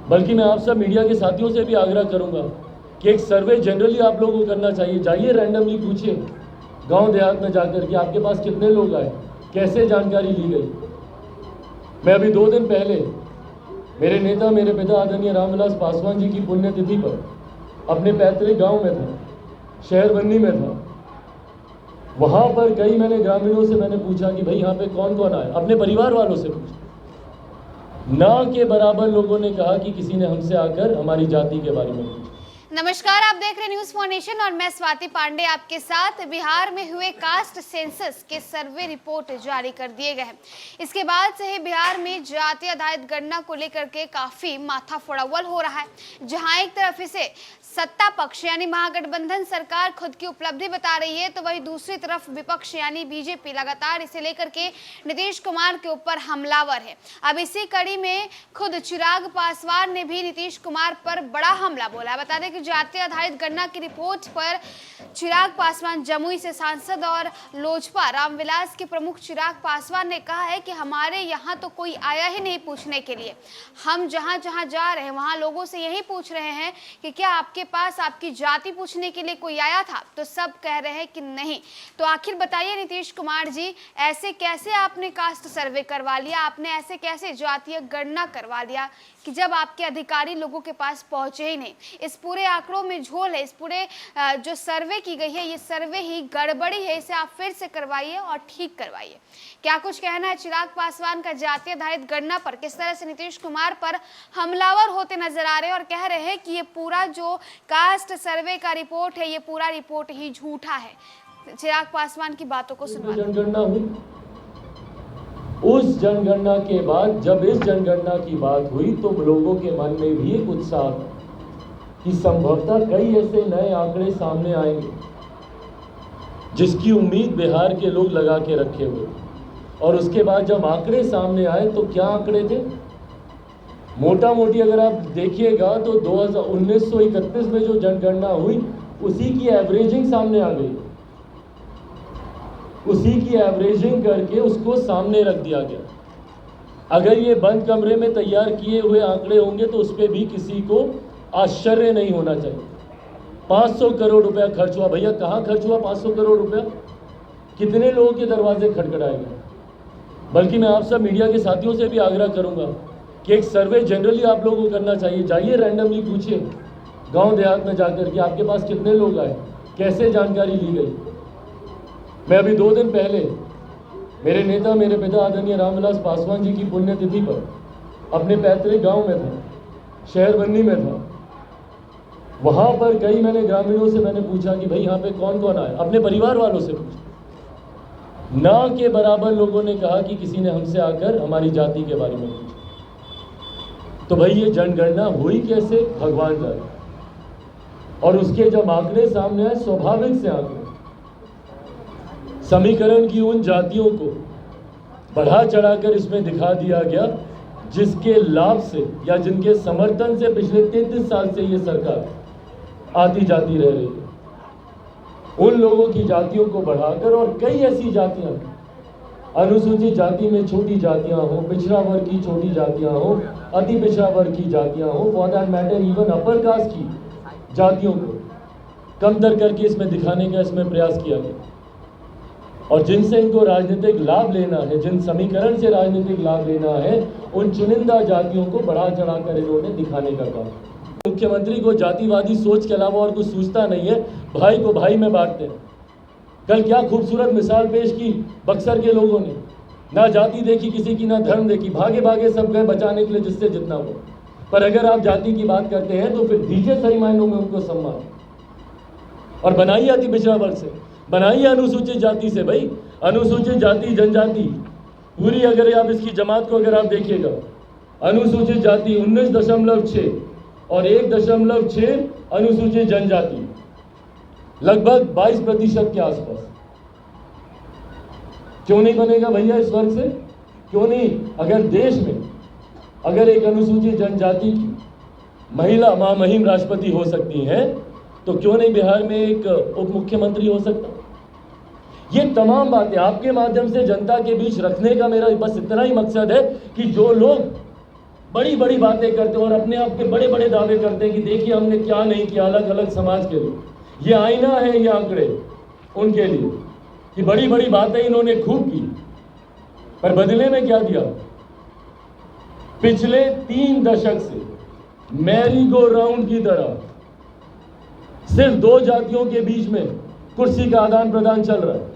बल्कि मैं आप सब मीडिया के साथियों से भी आग्रह करूंगा कि एक सर्वे जनरली आप लोगों को करना चाहिए। जाइए रैंडमली पूछिए गांव देहात में जाकर कि आपके पास कितने लोग आए, कैसे जानकारी ली गई। मैं अभी 2 दिन पहले मेरे नेता मेरे पिता आदरणीय रामविलास पासवान जी की पुण्यतिथि पर अपने पैतृक गांव में था, शहर बन्नी में था। वहां पर कई मैंने ग्रामीणों से मैंने पूछा कि भाई यहाँ पे कौन कौन आया, अपने परिवार वालों से पूछा। ना के बराबर लोगों ने कहा कि किसी ने हमसे आकर हमारी जाति के बारे में पूछा। नमस्कार, आप देख रहे न्यूज फॉर नेशन और मैं स्वाति पांडे आपके साथ। बिहार में हुए कास्ट सेंसस के सर्वे रिपोर्ट जारी कर दिए गए हैं। इसके बाद से ही बिहार में जाति आधारित गणना को लेकर के काफी माथा फोड़ावल हो रहा है। जहां एक तरफ इसे सत्ता पक्ष यानी महागठबंधन सरकार खुद की उपलब्धि बता रही है, तो वहीं दूसरी तरफ विपक्ष यानी बीजेपी लगातार इसे लेकर के नीतीश कुमार के ऊपर हमलावर है। अब इसी कड़ी में खुद चिराग पासवान ने भी नीतीश कुमार पर बड़ा हमला बोला। बता दें कि जाति आधारित गणना की रिपोर्ट पर चिराग पासवान जमुई से सांसद और लोजपा रामविलास के प्रमुख चिराग पासवान ने कहा है कि हमारे यहाँ तो कोई आया ही नहीं पूछने के लिए। हम जहाँ जहाँ जा रहे हैं वहाँ लोगों से यही पूछ रहे हैं कि क्या आपके पास आपकी जाति पूछने के लिए कोई आया था, तो सब कह रहे हैं कि नहीं। तो आखिर बताइए नीतीश कुमार जी, ऐसे कैसे आपने कास्ट सर्वे करवा लिया, आपने ऐसे कैसे जातीय गणना करवा लिया कि जब आपके अधिकारी लोगों के पास पहुंचे ही नहीं। इस पूरे आंकड़ों में झोल है। इस पूरे जो सर्वे की गई है ये सर्वे ही गड़बड़ी है। इसे आप फिर से करवाइए और ठीक करवाइए। क्या कुछ कहना है चिराग पासवान का जाति आधारित गणना पर, किस तरह से नीतीश कुमार पर हमलावर होते नजर आ रहे हैं और कह रहे हैं कि ये पूरा जो कास्ट सर्वे का रिपोर्ट है ये पूरा रिपोर्ट ही झूठा है। चिराग पासवान की बातों को सुनवा। जनगणना हुई, उस जनगणना के बाद जब इस जनगणना की बात हुई तो लोगों के मन में भी एक उत्साह था कि संभवतः कई ऐसे नए आंकड़े सामने आएंगे जिसकी उम्मीद बिहार के लोग लगा के रखे हुए। और उसके बाद जब आंकड़े सामने आए तो क्या आंकड़े थे, मोटा मोटी अगर आप देखिएगा तो 1931 में जो जनगणना हुई उसी की एवरेजिंग सामने आ गई। उसी की एवरेजिंग करके उसको सामने रख दिया गया। अगर ये बंद कमरे में तैयार किए हुए आंकड़े होंगे तो उस पर भी किसी को आश्चर्य नहीं होना चाहिए। 500 करोड़ रुपया खर्च हुआ। भैया कहाँ खर्च हुआ 500 करोड़ रुपया? कितने लोगों के दरवाजे खटखटाए गए? बल्कि मैं आप सब मीडिया के साथियों से भी आग्रह करूंगा कि एक सर्वे जनरली आप लोगों को करना चाहिए। जाइए रैंडमली पूछिए गांव देहात में जाकर कि आपके पास कितने लोग आए, कैसे जानकारी ली गई। मैं अभी 2 दिन पहले मेरे नेता मेरे पिता आदरणीय रामविलास पासवान जी की पुण्यतिथि पर अपने पैतृक गांव में था, शहर बन्नी में था। वहां पर कई मैंने ग्रामीणों से मैंने पूछा कि भाई यहाँ पे कौन कौन आया, अपने परिवार वालों से पूछा। ना के बराबर लोगों ने कहा कि किसी ने हमसे आकर हमारी जाति के बारे में पूछा। तो भाई ये जनगणना हुई कैसे, भगवान जाने। और उसके जब आंकड़े सामने आए, स्वाभाविक से आंकड़े समीकरण की उन जातियों को बढ़ा चढ़ाकर इसमें दिखा दिया गया जिसके लाभ से या जिनके समर्थन से पिछले 33 साल से ये सरकार आती जाती रह रही है। उन लोगों की जातियों को बढ़ाकर और कई ऐसी जातियां, अनुसूचित जाति में छोटी जातियां हो, पिछड़ा वर्ग की छोटी जातियां हो, अति पिछड़ा वर्ग की जातियां हो, for that matter even upper caste की जातियों को कमतर करके इसमें दिखाने का इसमें प्रयास किया गया। और जिनसे इनको राजनीतिक लाभ लेना है, जिन समीकरण से राजनीतिक लाभ लेना है, उन चुनिंदा जातियों को बढ़ा चढ़ाकर इन्होंने दिखाने का काम। मुख्यमंत्री को जातिवादी सोच के अलावा और कुछ सूझता नहीं है। भाई को भाई में बांटते हैं। कल क्या खूबसूरत मिसाल पेश की बक्सर के लोगों ने, ना जाति देखी किसी की, ना धर्म देखी, भागे भागे सब गए बचाने के लिए जिससे जितना हो। पर अगर आप जाति की बात करते हैं तो फिर दीजिए सही मायनों में उनको सम्मान और बनाइए अति पिछड़ा वर्ग से, बनाइए अनुसूचित जाति से। भाई अनुसूचित जाति जनजाति पूरी अगर आप इसकी जमात को अगर आप देखिएगा, अनुसूचित जाति 19.6 और 1.6 अनुसूचित जनजाति, लगभग 22% के आसपास। क्यों नहीं बनेगा भैया इस वर्ग से? क्यों नहीं? अगर देश में अगर एक अनुसूचित जनजाति की महिला महामहिम राष्ट्रपति हो सकती है तो क्यों नहीं बिहार में एक उप मुख्यमंत्री हो सकता? ये तमाम बातें आपके माध्यम से जनता के बीच रखने का मेरा बस इतना ही मकसद है कि जो लोग बड़ी बड़ी बातें करते हैं और अपने आप के बड़े बड़े दावे करते हैं कि देखिए हमने क्या नहीं किया अलग अलग समाज के लिए। ये आईना है, ये आंकड़े उनके लिए कि बड़ी बड़ी बातें इन्होंने खूब की, पर बदले में क्या दिया? पिछले 3 दशक से मैरी गो राउंड की तरह सिर्फ 2 जातियों के बीच में कुर्सी का आदान प्रदान चल रहा है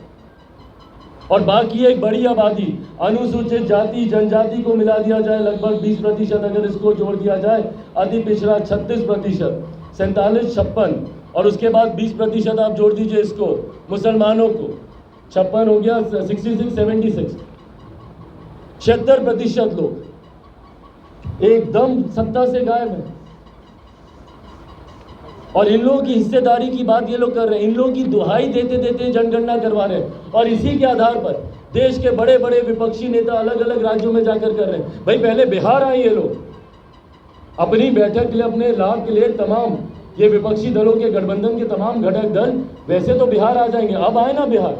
और बाकी एक बड़ी आबादी अनुसूचित जाति जनजाति को मिला दिया जाए लगभग 20%, अगर इसको जोड़ दिया जाए अति पिछड़ा 36%, 47, 56 और उसके बाद 20% आप जोड़ दीजिए इसको मुसलमानों को, 56 हो गया 66, 76, 76% लोग एकदम सत्ता से गायब है। और इन लोगों की हिस्सेदारी की बात ये लोग कर रहे हैं, इन लोगों की दुहाई देते देते जनगणना करवा रहे हैं और इसी के आधार पर देश के बड़े बड़े विपक्षी नेता अलग अलग राज्यों में जाकर कर रहे हैं। भाई पहले बिहार आए ये लोग अपनी बैठक के लिए, अपने लाभ के लिए, तमाम ये विपक्षी दलों के गठबंधन के तमाम घटक दल वैसे तो बिहार आ जाएंगे, अब आए ना बिहार,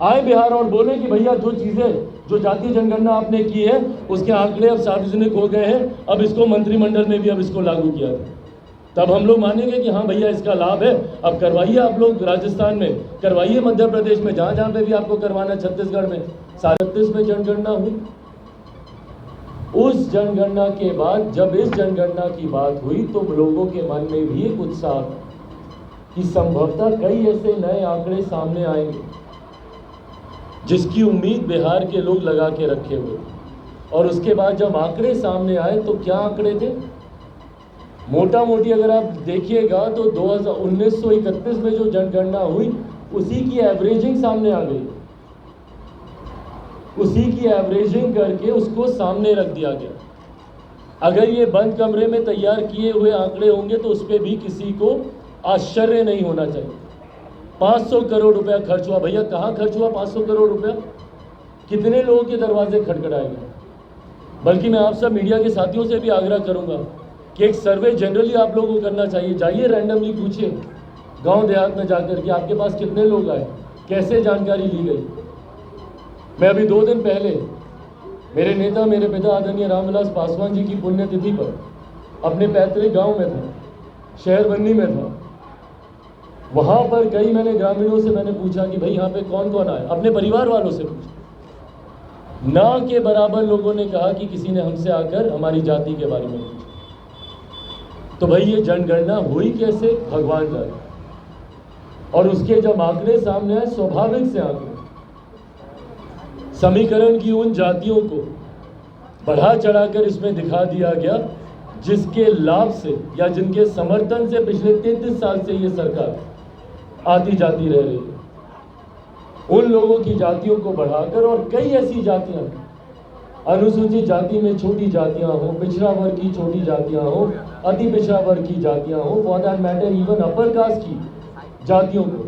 आए बिहार और बोले कि भैया जो चीजें जो जातीय जनगणना आपने की है उसके आंकड़े अब सार्वजनिक हो गए हैं, अब इसको मंत्रिमंडल में भी अब इसको लागू किया है। तब हम लोग मानेंगे कि हाँ भैया इसका लाभ है, अब करवाइए आप लोग राजस्थान में, करवाइए मध्य प्रदेश में, जहाँ जहाँ पे भी आपको करवाना, छत्तीसगढ़ में 37 में जनगणना हुई। उस जनगणना के बाद जब इस जनगणना की बात हुई तो लोगों के मन में भी एक उत्साह था कि संभवतः कई ऐसे नए आंकड़े सामने आएंगे जिसकी उम्मीद बिहार के लोग लगा के रखे हुए। और उसके बाद जब आंकड़े सामने आए तो क्या आंकड़े थे? मोटा मोटी अगर आप देखिएगा तो 1931 में जो जनगणना हुई उसी की एवरेजिंग सामने आ गई, उसी की एवरेजिंग करके उसको सामने रख दिया गया। अगर ये बंद कमरे में तैयार किए हुए आंकड़े होंगे तो उस पर भी किसी को आश्चर्य नहीं होना चाहिए। 500 करोड़ रुपया खर्च हुआ। भैया कहाँ खर्च हुआ 500 करोड़ रुपया? कितने लोगों के दरवाजे खटखटाए गए? बल्कि मैं आप सब मीडिया के साथियों से भी आग्रह करूंगा कि एक सर्वे जनरली आप लोगों को करना चाहिए। जाइए रैंडमली पूछिए गांव देहात में जाकर कि आपके पास कितने लोग आए, कैसे जानकारी ली गई। मैं अभी 2 दिन पहले मेरे नेता, मेरे पिता आदरणीय रामविलास पासवान जी की पुण्यतिथि पर अपने पैतृक गांव में था, शहर बन्नी में था। वहां पर कई मैंने ग्रामीणों से मैंने पूछा कि भाई यहाँ पे कौन कौन आए, अपने परिवार वालों से पूछा। ना के बराबर लोगों ने कहा कि किसी ने हमसे आकर हमारी जाति के बारे में पूछा। तो भाई ये जनगणना हुई कैसे, भगवान जाने। और उसके जब आंकड़े सामने आए, स्वाभाविक से आंकड़े समीकरण की उन जातियों को बढ़ा चढ़ाकर इसमें दिखा दिया गया जिसके लाभ से या जिनके समर्थन से पिछले 33 साल से ये सरकार आती जाती रह रही है। उन लोगों की जातियों को बढ़ाकर और कई ऐसी जातियां, अनुसूचित जाति में छोटी जातियां हो, पिछड़ा वर्ग की छोटी जातियां हो, अति पिछड़ा वर्ग की जातियां हो, for that matter even upper caste की जातियों को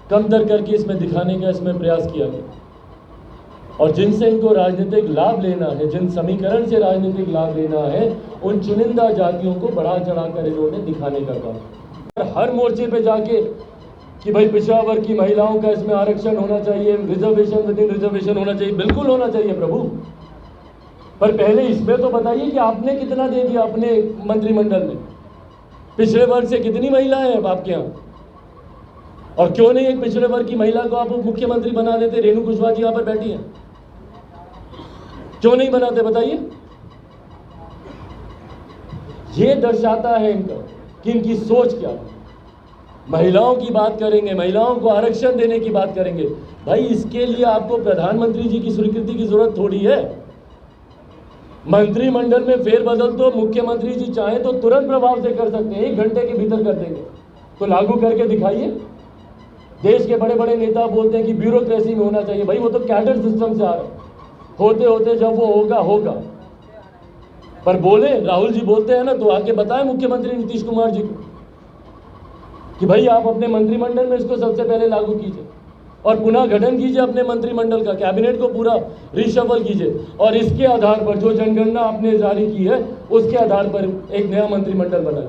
कमतर करके इसमें दिखाने का इसमें प्रयास किया गया। और जिनसे इनको राजनीतिक लाभ लेना है, जिन समीकरण से राजनीतिक लाभ लेना है, उन चुनिंदा जातियों को बढ़ा चढ़ाकर इन्होंने दिखाने का काम। हर मोर्चे पे जाके कि भाई पिछड़ा वर्ग की महिलाओं का इसमें आरक्षण होना चाहिए, रिजर्वेशन विद इन रिजर्वेशन होना चाहिए, बिल्कुल होना चाहिए प्रभु। पर पहले इसमें तो बताइए कि आपने कितना दे दिया अपने मंत्रिमंडल में, पिछड़े वर्ग से कितनी महिलाएं हैं आपके यहाँ? और क्यों नहीं एक पिछड़े वर्ग की महिला को आप मुख्यमंत्री बना देते? रेणु कुशवाहा जी यहाँ पर बैठी हैं, क्यों नहीं बनाते बताइए? ये दर्शाता है इनका कि इनकी सोच क्या है। महिलाओं की बात करेंगे, महिलाओं को आरक्षण देने की बात करेंगे। भाई इसके लिए आपको प्रधानमंत्री जी की स्वीकृति की जरूरत थोड़ी है। मंत्रिमंडल में फेरबदल तो मुख्यमंत्री जी चाहे तो तुरंत प्रभाव से कर सकते हैं, 1 घंटे के भीतर कर देंगे। तो लागू करके दिखाइए। देश के बड़े बड़े नेता बोलते हैं कि ब्यूरोक्रेसी में होना चाहिए। भाई वो तो कैडर सिस्टम से आ रहा है, होते होते जब वो होगा होगा। पर बोले, राहुल जी बोलते हैं ना, तो आके बताएं मुख्यमंत्री नीतीश कुमार जी को कि भाई आप अपने मंत्रिमंडल में इसको सबसे पहले लागू कीजिए और पुनः गठन कीजिए अपने मंत्रिमंडल का, कैबिनेट को पूरा रिशफल कीजिए और इसके आधार पर जो जनगणना आपने जारी की है उसके आधार पर एक नया मंत्रिमंडल बनाए।